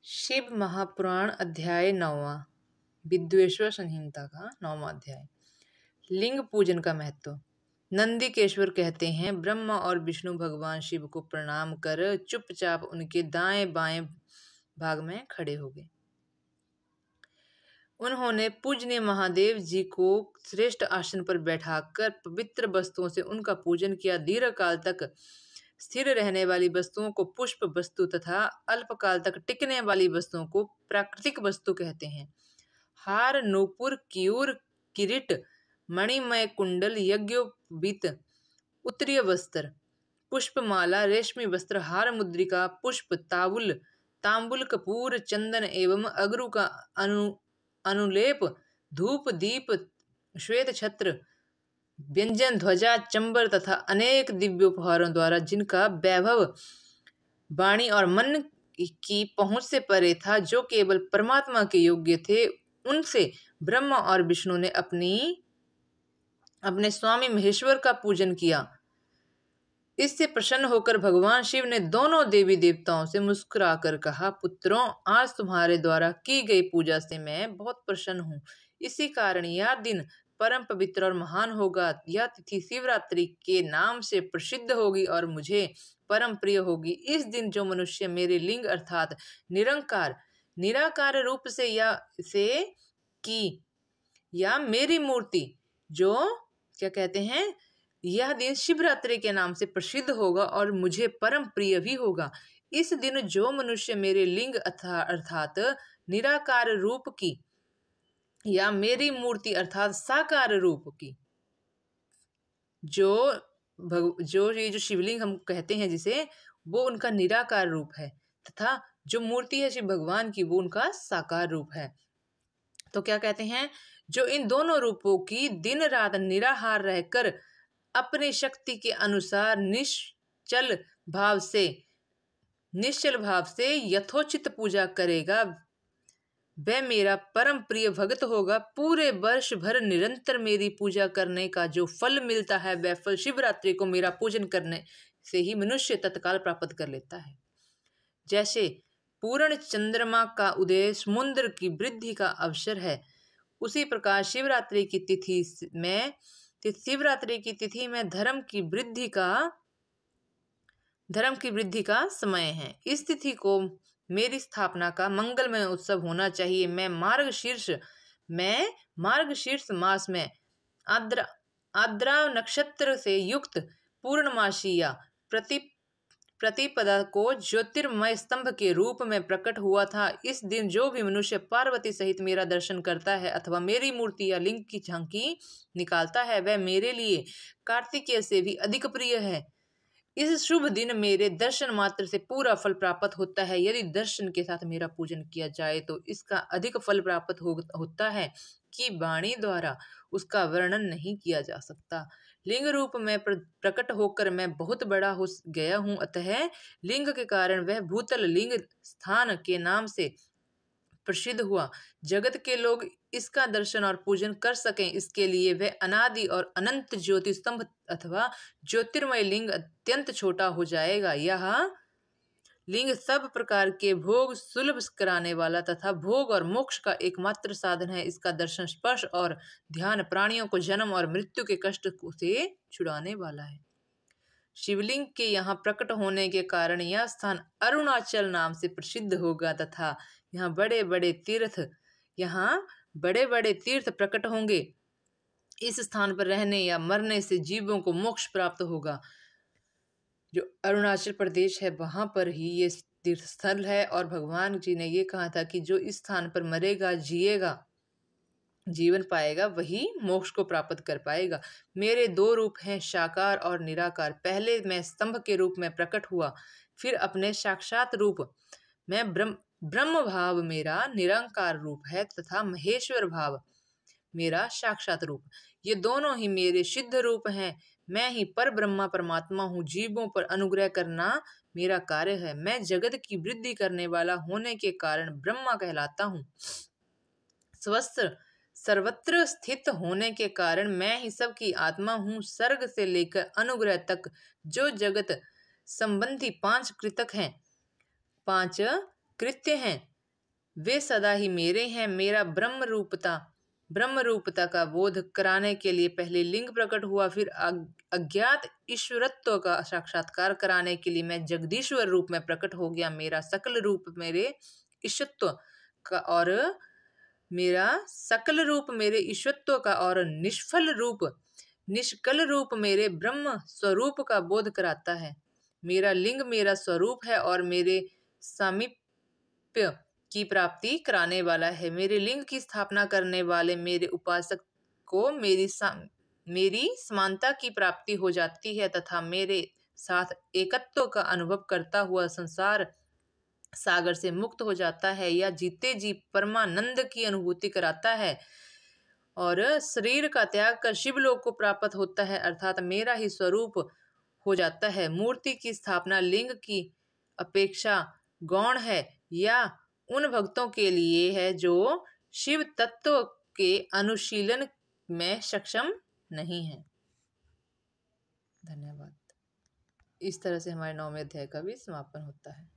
शिव महापुराण अध्याय 9वां विद्वेश्वर संहिता का 9वां अध्याय। लिंग पूजन का महत्व। नंदिकेश्वर कहते हैं, ब्रह्मा और विष्णु भगवान शिव को प्रणाम कर चुपचाप उनके दाएं बाएं भाग में खड़े हो गए। उन्होंने पूजनीय महादेव जी को श्रेष्ठ आसन पर बैठाकर पवित्र वस्तुओं से उनका पूजन किया। दीर्घ काल तक स्थिर रहने वाली वस्तुओं को पुष्प वस्तु तथा अल्पकाल तक टिकने वाली वस्तुओं को प्राकृतिक वस्तु कहते हैं। हार, नूपुर, कियूर, किरीट, मणिमय कुंडल, यज्ञोपवीत, उत्तरीय वस्त्र, पुष्पमाला, रेशमी वस्त्र, हार, मुद्रिका, पुष्प, तांबुल, कपूर, चंदन एवं अगरू का अनुलेप, धूप, दीप, श्वेत छत्र, व्यंजन, ध्वजा, चंबर तथा अनेक दिव्य उपहारों द्वारा जिनका वैभव वाणी और मन की पहुंच से परे था, जो केवल परमात्मा के योग्य थे, उनसे ब्रह्मा और विष्णु ने अपने स्वामी महेश्वर का पूजन किया। इससे प्रसन्न होकर भगवान शिव ने दोनों देवी देवताओं से मुस्कुराकर कहा, पुत्रों, आज तुम्हारे द्वारा की गई पूजा से मैं बहुत प्रसन्न हूँ। इसी कारण यह दिन परम पवित्र और महान होगा। यह तिथि शिवरात्रि के नाम से प्रसिद्ध होगी और मुझे परम प्रिय होगी। इस दिन जो मनुष्य मेरे लिंग अर्थात निराकार रूप से या मेरी मूर्ति जो क्या कहते हैं, यह दिन शिवरात्रि के नाम से प्रसिद्ध होगा और मुझे परम प्रिय भी होगा। इस दिन जो मनुष्य मेरे लिंग अर्थात निराकार रूप की या मेरी मूर्ति अर्थात साकार रूप की, जो ये जो शिवलिंग हम कहते हैं जिसे, वो उनका निराकार रूप है तथा जो मूर्ति है शिव भगवान की वो उनका साकार रूप है। तो क्या कहते हैं, जो इन दोनों रूपों की दिन रात निराहार रहकर अपनी शक्ति के अनुसार निश्चल भाव से यथोचित पूजा करेगा, वह मेरा परम प्रिय भक्त होगा। पूरे वर्ष भर निरंतर मेरी पूजा करने का जो फल मिलता है, वह फल शिवरात्रि को मेरा पूजन करने से ही मनुष्य तत्काल प्राप्त कर लेता है। जैसे पूर्ण चंद्रमा का उदय समुद्र की वृद्धि का अवसर है, उसी प्रकार शिवरात्रि की तिथि में धर्म की वृद्धि का समय है। इस तिथि को मेरी स्थापना का मंगलमय उत्सव होना चाहिए। मैं मार्गशीर्ष मास में आद्रा नक्षत्र से युक्त पूर्णमासी या प्रतिपदा को ज्योतिर्मय स्तंभ के रूप में प्रकट हुआ था। इस दिन जो भी मनुष्य पार्वती सहित मेरा दर्शन करता है अथवा मेरी मूर्ति या लिंग की झांकी निकालता है, वह मेरे लिए कार्तिकेय से भी अधिक प्रिय है। इस शुभ दिन मेरे दर्शन मात्र से पूरा फल प्राप्त होता है। यदि दर्शन के साथ मेरा पूजन किया जाए तो इसका अधिक फल प्राप्त होता है कि वाणी द्वारा उसका वर्णन नहीं किया जा सकता। लिंग रूप में प्रकट होकर मैं बहुत बड़ा हो गया हूँ, अतः लिंग के कारण वह भूतल लिंग स्थान के नाम से प्रसिद्ध हुआ। जगत के लोग इसका दर्शन और पूजन कर सकें, इसके लिए वह अनादि और अनंत ज्योति स्तंभ अथवा ज्योतिर्मय लिंग अत्यंत छोटा हो जाएगा। यह लिंग सब प्रकार के भोग सुलभ कराने वाला तथा भोग और मोक्ष का एकमात्र साधन है। इसका दर्शन, स्पर्श और ध्यान प्राणियों को जन्म और मृत्यु के कष्ट से छुड़ाने वाला है। शिवलिंग के यहाँ प्रकट होने के कारण यह स्थान अरुणाचल नाम से प्रसिद्ध होगा तथा यहाँ बड़े बड़े तीर्थ प्रकट होंगे। इस स्थान पर रहने या मरने से जीवों को मोक्ष प्राप्त होगा। जो अरुणाचल प्रदेश है वहां पर ही ये तीर्थ स्थल है और भगवान जी ने ये कहा था कि जो इस स्थान पर मरेगा, जिएगा, जीवन पाएगा, वही मोक्ष को प्राप्त कर पाएगा। मेरे दो रूप हैं, साकार और निराकार। पहले मैं स्तंभ के रूप में प्रकट हुआ, फिर अपने साक्षात रूप में ब्रह्म भाव मेरा निरंकार रूप है तथा महेश्वर भाव मेरा साक्षात रूप। ये दोनों ही मेरे सिद्ध रूप हैं। मैं ही पर ब्रह्मा परमात्मा हूँ। जीवों पर अनुग्रह करना मेरा कार्य है। मैं जगत की वृद्धि करने वाला होने के कारण ब्रह्मा कहलाता हूँ। सर्वत्र स्थित होने के कारण मैं ही सबकी आत्मा हूँ। सर्ग से लेकर अनुग्रह तक जो जगत संबंधी 5 कृत्य हैं, वे सदा ही मेरे हैं। मेरा ब्रह्म रूपता का बोध कराने के लिए पहले लिंग प्रकट हुआ, फिर अज्ञात ईश्वरत्व का साक्षात्कार कराने के लिए मैं जगदीश्वर रूप में प्रकट हो गया। मेरा सकल रूप मेरे ईश्वरत्व का और निष्कल रूप मेरे ब्रह्म स्वरूप का बोध कराता है। मेरा लिंग मेरा स्वरूप है और मेरे सामीप्य की प्राप्ति कराने वाला है। मेरे लिंग की स्थापना करने वाले मेरे उपासक को मेरी समानता की प्राप्ति हो जाती है तथा मेरे साथ एकत्व का अनुभव करता हुआ संसार सागर से मुक्त हो जाता है या जीते जी परमानंद की अनुभूति कराता है और शरीर का त्याग कर शिवलोक को प्राप्त होता है, अर्थात मेरा ही स्वरूप हो जाता है। मूर्ति की स्थापना लिंग की अपेक्षा गौण है या उन भक्तों के लिए है जो शिव तत्व के अनुशीलन में सक्षम नहीं है। धन्यवाद। इस तरह से हमारे 9वें अध्याय का भी समापन होता है।